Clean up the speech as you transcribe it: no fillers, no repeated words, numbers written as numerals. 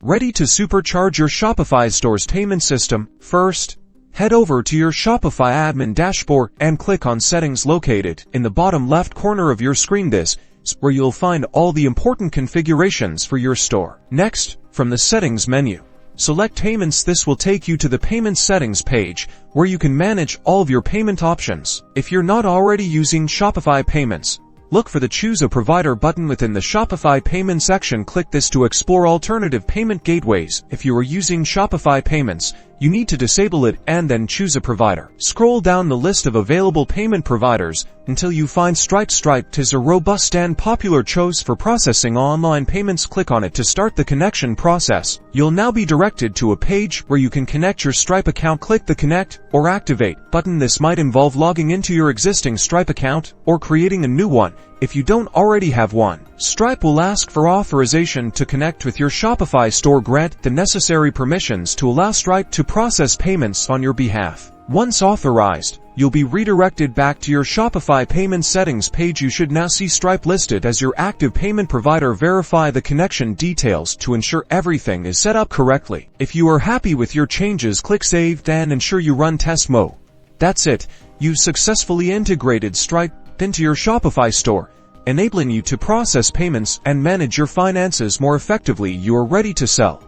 Ready to supercharge your Shopify store's payment system? First, head over to your Shopify admin dashboard and click on Settings located in the bottom left corner of your screen. This is where you'll find all the important configurations for your store. Next, from the Settings menu, select Payments. This will take you to the Payment Settings page, where you can manage all of your payment options. If you're not already using Shopify Payments, look for the Choose a Provider button within the Shopify Payments section. Click this to explore alternative payment gateways. If you are using Shopify Payments, you need to disable it and then choose a provider. Scroll down the list of available payment providers until you find Stripe. Stripe is a robust and popular choice for processing online payments. Click on it to start the connection process. You'll now be directed to a page where you can connect your Stripe account. Click the Connect or Activate button. This might involve logging into your existing Stripe account or creating a new one. If you don't already have one, Stripe will ask for authorization to connect with your Shopify store. Grant the necessary permissions to allow Stripe to process payments on your behalf. Once authorized, you'll be redirected back to your Shopify Payment Settings page. You should now see Stripe listed as your active payment provider. Verify the connection details to ensure everything is set up correctly. If you are happy with your changes, click Save and ensure you run test mode. That's it. You've successfully integrated Stripe into your Shopify store, enabling you to process payments and manage your finances more effectively. You are ready to sell.